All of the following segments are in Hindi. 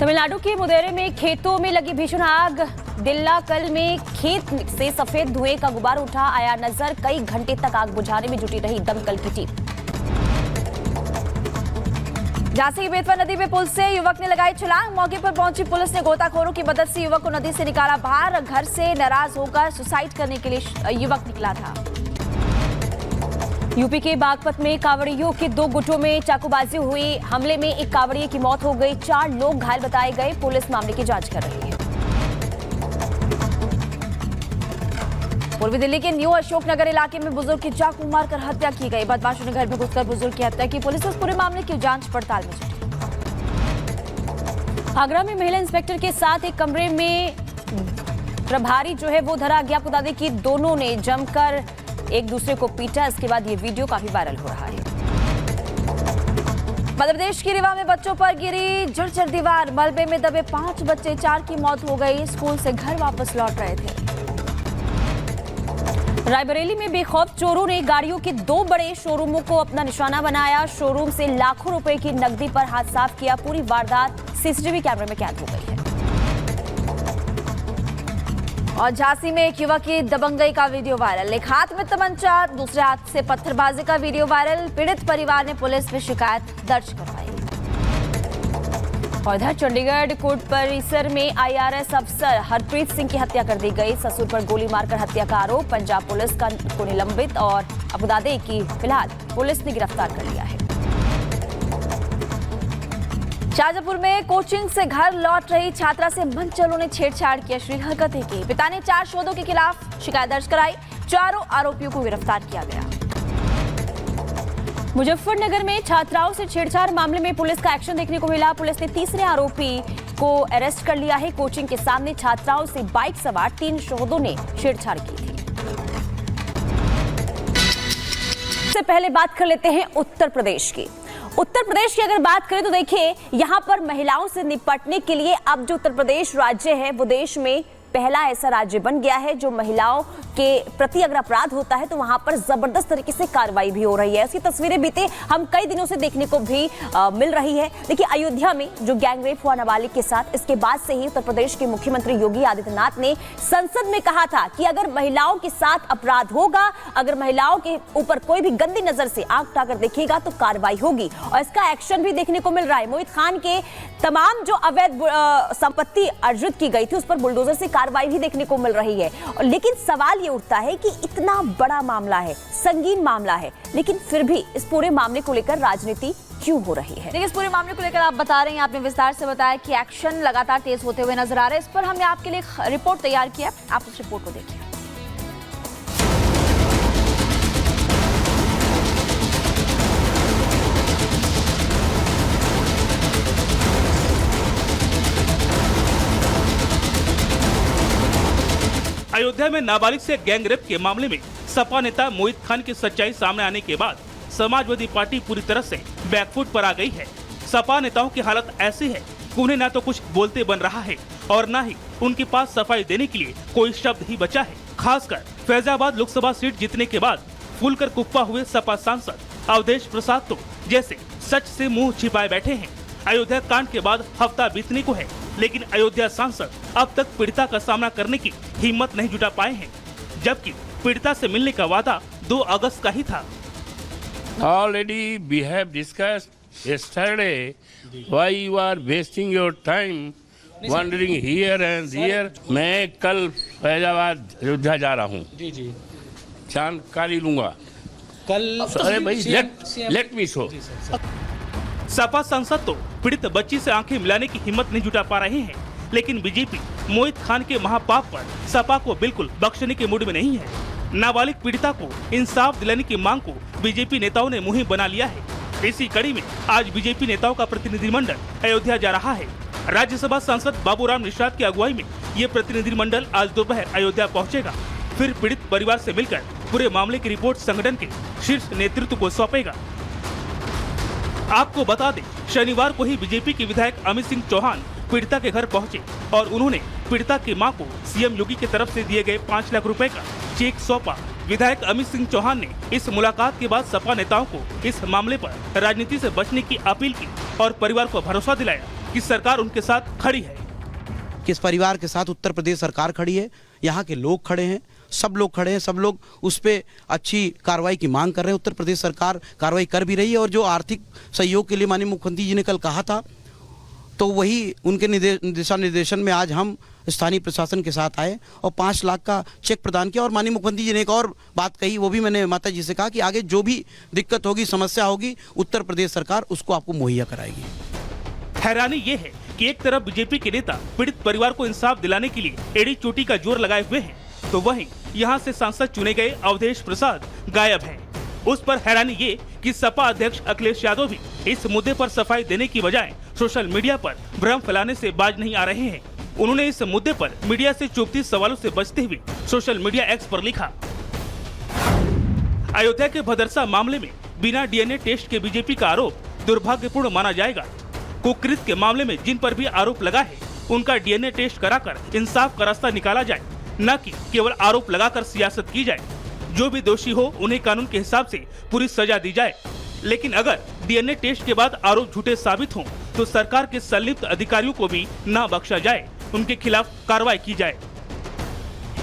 तमिलनाडु के मुदेरे में खेतों में लगी भीषण आग। दिल्लाकल में खेत से सफेद धुएं का गुबार उठा आया नजर। कई घंटे तक आग बुझाने में जुटी रही दमकल की टीम। झांसी की बेतवा नदी में पुल से युवक ने लगाई छलांग। मौके पर पहुंची पुलिस ने गोताखोरों की मदद से युवक को नदी से निकाला बाहर। घर से नाराज होकर सुसाइड करने के लिए युवक निकला था। यूपी के बागपत में कांवड़ियों के 2 गुटों में चाकूबाजी हुई। हमले में एक कांवड़िये की मौत हो गई, 4 लोग घायल बताए गए। पुलिस मामले की जांच कर रही है। पूर्वी दिल्ली के न्यू अशोकनगर इलाके में बुजुर्ग की चाकू मारकर हत्या की गई। बदमाशों ने घर में घुसकर बुजुर्ग की हत्या की। पुलिस इस पूरे मामले की जांच पड़ताल में जुटी। आगरा में महिला इंस्पेक्टर के साथ एक कमरे में प्रभारी जो है वो धरा गया। आपको बता दें कि दोनों ने जमकर एक दूसरे को पीटा। इसके बाद ये वीडियो काफी वायरल हो रहा है। मध्य प्रदेश की रीवा में बच्चों पर गिरी जर्जर दीवार। मलबे में दबे 5 बच्चे, 4 की मौत हो गई। स्कूल से घर वापस लौट रहे थे। रायबरेली में बेखौफ चोरों ने गाड़ियों के 2 बड़े शोरूमों को अपना निशाना बनाया। शोरूम से लाखों रुपए की नकदी पर हाथ साफ किया। पूरी वारदात सीसीटीवी कैमरे में कैद हो गई है। और झांसी में एक युवक की दबंगई का वीडियो वायरल। एक हाथ में तमंचा, दूसरे हाथ से पत्थरबाजी का वीडियो वायरल। पीड़ित परिवार ने पुलिस में शिकायत दर्ज करवाई। और इधर चंडीगढ़ कोर्ट परिसर में आईआरएस अफसर हरप्रीत सिंह की हत्या कर दी गई। ससुर पर गोली मारकर हत्या का आरोप। पंजाब पुलिस को निलंबित। और आपको बता दें कि फिलहाल पुलिस ने गिरफ्तार कर लिया है। शाहजहांपुर में कोचिंग से घर लौट रही छात्रा से मनचलों ने छेड़छाड़ की, अश्लील हरकतें की। पिता ने 4 शोधों के खिलाफ शिकायत दर्ज कराई। 4 आरोपियों को गिरफ्तार किया गया। मुजफ्फरनगर में छात्राओं से छेड़छाड़ मामले में पुलिस का एक्शन देखने को मिला। पुलिस ने तीसरे आरोपी को अरेस्ट कर लिया है। कोचिंग के सामने छात्राओं से बाइक सवार 3 शोधों ने छेड़छाड़ की थी। इससे पहले बात कर लेते हैं उत्तर प्रदेश की। उत्तर प्रदेश की अगर बात करें तो देखिए, यहां पर महिलाओं से निपटने के लिए अब जो उत्तर प्रदेश राज्य है वो देश में पहला ऐसा राज्य बन गया है जो महिलाओं के प्रति अगर अपराध होता है तो वहां पर जबरदस्त तरीके से कार्रवाई भी हो रही है। इसकी तस्वीरें बीते हम कई दिनों से देखने को भी मिल रही है। देखिए, अयोध्या में जो गैंगरेप हुआ नाबालिग के साथ, इसके बाद से ही उत्तर प्रदेश के मुख्यमंत्री योगी आदित्यनाथ ने संसद में कहा था कि अगर महिलाओं के साथ अपराध होगा, अगर महिलाओं के ऊपर कोई भी गंदी नजर से आंख उठाकर देखेगा तो कार्रवाई होगी। और इसका एक्शन भी देखने को मिल रहा है। मोहित खान के तमाम जो अवैध संपत्ति अर्जित की गई थी उस पर बुलडोजर से कार्रवाई भी देखने को मिल रही है। लेकिन सवाल ये उठता है कि इतना बड़ा मामला है, संगीन मामला है, लेकिन फिर भी इस पूरे मामले को लेकर राजनीति क्यों हो रही है? देखिए, इस पूरे मामले को लेकर आप बता रहे हैं, आपने विस्तार से बताया कि एक्शन लगातार तेज होते हुए नजर आ रहा है। इस पर हमने आपके लिए रिपोर्ट तैयार किया, आप उस रिपोर्ट को देखिए। अयोध्या में नाबालिग से गैंगरेप के मामले में सपा नेता मोहित खान की सच्चाई सामने आने के बाद समाजवादी पार्टी पूरी तरह से बैकफुट पर आ गई है। सपा नेताओं की हालत ऐसी है कि उन्हें न तो कुछ बोलते बन रहा है और न ही उनके पास सफाई देने के लिए कोई शब्द ही बचा है। खासकर फैजाबाद लोकसभा सीट जीतने के बाद फूलकर कुप्पा हुए सपा सांसद अवधेश प्रसाद तो जैसे सच से मुंह छिपाए बैठे हैं। अयोध्या कांड के बाद हफ्ता बीतने को है, लेकिन अयोध्या सांसद अब तक पीड़िता का सामना करने की हिम्मत नहीं जुटा पाए हैं, जबकि पीड़िता से मिलने का वादा 2 अगस्त का ही था। Already we have discussed yesterday why you are wasting your time wandering here and here. मैं कल फैजाबाद अयोध्या जा रहा हूँ। जी जानकारी लूंगा कल। अरे भाई लेट मी शो। सपा सांसद तो पीड़ित बच्ची से आंखें मिलाने की हिम्मत नहीं जुटा पा रहे हैं, लेकिन बीजेपी मोहित खान के महापाप पर सपा को बिल्कुल बख्शने के मूड में नहीं है। नाबालिग पीड़िता को इंसाफ दिलाने की मांग को बीजेपी नेताओं ने मुहिम बना लिया है। इसी कड़ी में आज बीजेपी नेताओं का प्रतिनिधिमंडल अयोध्या जा रहा है। राज्यसभा सांसद बाबूराम निषाद की अगुवाई में ये प्रतिनिधिमंडल आज दोपहर अयोध्या पहुँचेगा। फिर पीड़ित परिवार से मिलकर पूरे मामले की रिपोर्ट संगठन के शीर्ष नेतृत्व को सौंपेगा। आपको बता दें, शनिवार को ही बीजेपी के विधायक अमित सिंह चौहान पीड़िता के घर पहुंचे और उन्होंने पीड़िता की मां को सीएम योगी की तरफ से दिए गए 5 लाख रुपए का चेक सौंपा। विधायक अमित सिंह चौहान ने इस मुलाकात के बाद सपा नेताओं को इस मामले पर राजनीति से बचने की अपील की और परिवार को भरोसा दिलाया कि सरकार उनके साथ खड़ी है। किस परिवार के साथ उत्तर प्रदेश सरकार खड़ी है, यहाँ के लोग खड़े हैं, सब लोग खड़े हैं, सब लोग उस पर अच्छी कार्रवाई की मांग कर रहे हैं। उत्तर प्रदेश सरकार कार्रवाई कर भी रही है और जो आर्थिक सहयोग के लिए माननीय मुख्यमंत्री जी ने कल कहा था, तो वही उनके दिशा निर्देशन में आज हम स्थानीय प्रशासन के साथ आए और 5 लाख का चेक प्रदान किया। और माननीय मुख्यमंत्री जी ने एक और बात कही, वो भी मैंने माता जी से कहा कि आगे जो भी दिक्कत होगी, समस्या होगी, उत्तर प्रदेश सरकार उसको आपको मुहैया कराएगी। हैरानी ये है कि एक तरफ बीजेपी के नेता पीड़ित परिवार को इंसाफ दिलाने के लिए एड़ी चोटी का जोर लगाए हुए हैं, तो वहीं यहाँ से सांसद चुने गए अवधेश प्रसाद गायब हैं। उस पर हैरानी ये कि सपा अध्यक्ष अखिलेश यादव भी इस मुद्दे पर सफाई देने की बजाय सोशल मीडिया पर भ्रम फैलाने से बाज नहीं आ रहे हैं। उन्होंने इस मुद्दे पर मीडिया से चुभती सवालों से बचते हुए सोशल मीडिया एक्स पर लिखा, अयोध्या के भदरसा मामले में बिना डीएनए टेस्ट के बीजेपी का आरोप दुर्भाग्यपूर्ण माना जाएगा। कुकृत के मामले में जिन पर भी आरोप लगा है, उनका डीएनए टेस्ट कराकर इंसाफ का रास्ता निकाला जाए, न कि केवल आरोप लगाकर सियासत की जाए। जो भी दोषी हो उन्हें कानून के हिसाब से पूरी सजा दी जाए, लेकिन अगर डीएनए टेस्ट के बाद आरोप झूठे साबित हों तो सरकार के संलिप्त अधिकारियों को भी न बख्शा जाए, उनके खिलाफ कार्रवाई की जाए।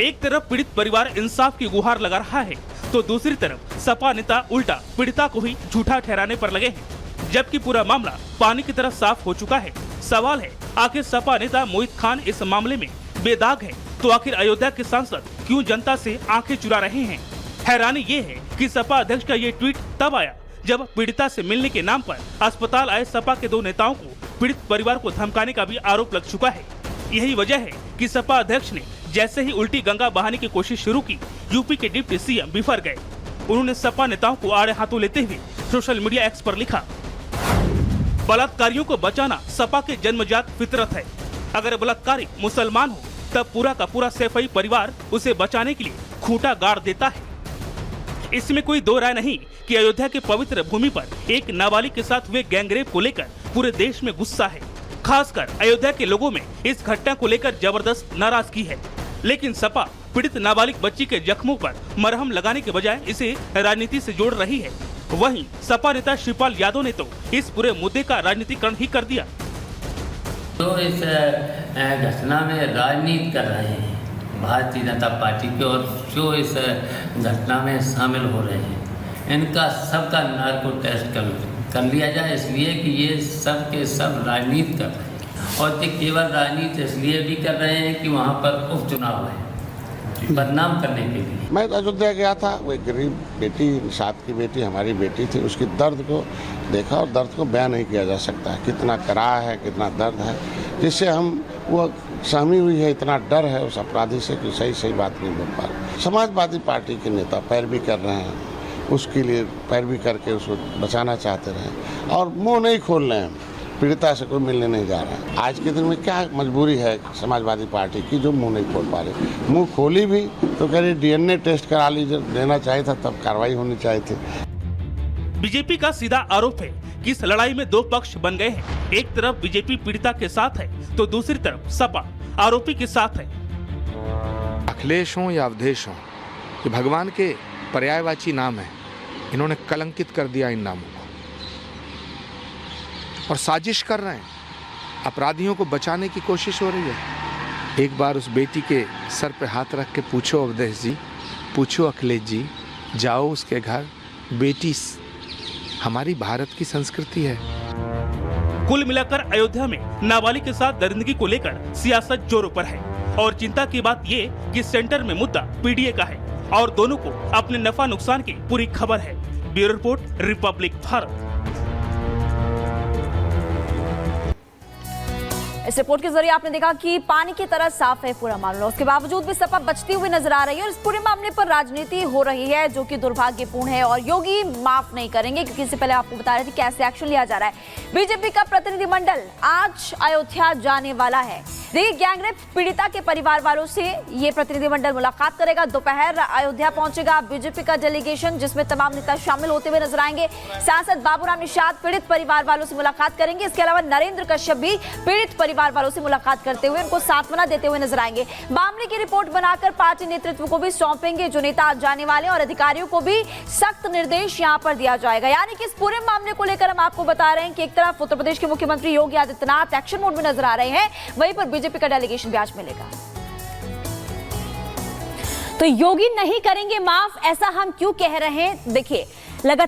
एक तरफ पीड़ित परिवार इंसाफ की गुहार लगा रहा है, तो दूसरी तरफ सपा नेता उल्टा पीड़िता को ही झूठा ठहराने पर लगे हैं, जबकि पूरा मामला पानी की तरह साफ हो चुका है। सवाल है, आखिर सपा नेता मोहित खान इस मामले में बेदाग है, तो आखिर अयोध्या के सांसद क्यों जनता से आंखें चुरा रहे हैं? हैरानी ये है कि सपा अध्यक्ष का ये ट्वीट तब आया जब पीड़िता से मिलने के नाम पर अस्पताल आए सपा के 2 नेताओं को पीड़ित परिवार को धमकाने का भी आरोप लग चुका है। यही वजह है कि सपा अध्यक्ष ने जैसे ही उल्टी गंगा बहाने की कोशिश शुरू की, यूपी के डिप्टी सीएम बिफर गए। उन्होंने सपा नेताओं को आड़े हाथों लेते हुए सोशल मीडिया एक्स पर लिखा, बलात्कारियों को बचाना सपा के जन्मजात फितरत है। अगर बलात्कारी मुसलमान हो तब पूरा का पूरा सैफई परिवार उसे बचाने के लिए खूंटा गाड़ देता है। इसमें कोई दो राय नहीं कि अयोध्या के पवित्र भूमि पर एक नाबालिग के साथ हुए गैंगरेप को लेकर पूरे देश में गुस्सा है। खासकर अयोध्या के लोगों में इस घटना को लेकर जबरदस्त नाराजगी है, लेकिन सपा पीड़ित नाबालिग बच्ची के जख्मों पर मरहम लगाने के बजाय इसे राजनीति से जोड़ रही है। वहीं सपा नेता शिवपाल यादव ने तो इस पूरे मुद्दे का राजनीतिकरण ही कर दिया। तो इस घटना में राजनीति कर रहे हैं भारतीय जनता पार्टी के, और जो इस घटना में शामिल हो रहे हैं, इनका सबका नार्को टेस्ट कर लिया जाए, इसलिए कि ये सब के सब राजनीति कर रहे हैं। और ये केवल राजनीति इसलिए भी कर रहे हैं कि वहाँ पर उपचुनाव है, बदनाम करने के लिए। मैं अयोध्या गया था, वो एक गरीब बेटी, निषाद की बेटी, हमारी बेटी थी, उसकी दर्द को देखा और दर्द को बयान नहीं किया जा सकता, कितना कराह है, कितना दर्द है, जिससे हम वो सहमी हुई है, इतना डर है उस अपराधी से कि सही बात नहीं बोल पा रहे। समाजवादी पार्टी के नेता पैरवी कर रहे हैं, उसके लिए पैरवी करके उसको बचाना चाहते रहे और मुँह नहीं खोल रहे हैं, पीड़िता से कोई मिलने नहीं जा रहा है। आज के दिन में क्या मजबूरी है समाजवादी पार्टी की, जो मुंह नहीं खोल पा रही। मुंह खोली भी तो कह रही डीएनए टेस्ट करा लीजिए, देना चाहिए था, तब कार्रवाई होनी चाहिए थी। बीजेपी का सीधा आरोप है कि इस लड़ाई में 2 पक्ष बन गए हैं। एक तरफ बीजेपी पीड़िता के साथ है, तो दूसरी तरफ सपा आरोपी के साथ है। अखिलेश हो या अवधेश हो, ये भगवान के पर्यायवाची नाम है, इन्होंने कलंकित कर दिया इन नामों को और साजिश कर रहे हैं, अपराधियों को बचाने की कोशिश हो रही है। एक बार उस बेटी के सर पे हाथ रख के पूछो अवधेश जी, पूछो अखिलेश जी, जाओ उसके घर, बेटी हमारी भारत की संस्कृति है। कुल मिलाकर अयोध्या में नाबालिग के साथ दरिंदगी को लेकर सियासत जोरों पर है और चिंता की बात ये कि सेंटर में मुद्दा पीडीए का है और दोनों को अपने नफा नुकसान की पूरी खबर है। Bureau report, Republic Bharat. इस रिपोर्ट के जरिए आपने देखा कि पानी की तरह साफ है पूरा मामला, उसके बावजूद भी सपा बचती हुई नजर आ रही है और इस पूरे मामले पर राजनीति हो रही है, जो कि दुर्भाग्यपूर्ण है और योगी माफ नहीं करेंगे, क्योंकि इससे पहले आपको बता रहे थे कैसे एक्शन लिया जा रहा है। बीजेपी का प्रतिनिधिमंडल आज अयोध्या जाने वाला है। देखिए, गैंगरेप पीड़िता के परिवार वालों से ये प्रतिनिधिमंडल मुलाकात करेगा। दोपहर अयोध्या पहुंचेगा बीजेपी का डेलीगेशन, जिसमें तमाम नेता शामिल होते हुए नजर आएंगे। सांसद बाबूराम निषाद पीड़ित परिवार वालों से मुलाकात करेंगे। इसके अलावा नरेंद्र कश्यप भी पीड़ित परिवार परिवार वालों से मुलाकात करते हुए उनको सांत्वना देते हुए नजर आएंगे। मामले की रिपोर्ट बनाकर पार्टी नेतृत्व को भी सौंपेंगे जो नेता आज जाने वाले, और अधिकारियों को भी सख्त निर्देश यहां पर दिया जाएगा। यानी कि इस पूरे मामले को लेकर हम आपको बता रहे हैं कि एक तरफ उत्तर प्रदेश के मुख्यमंत्री योगी आदित्यनाथ एक्शन मोड में नजर आ रहे हैं, वहीं पर बीजेपी का डेलीगेशन भी आज मिलेगा। तो योगी नहीं करेंगे माफ, ऐसा हम क्यों कह रहे हैं? देखिए, लगातार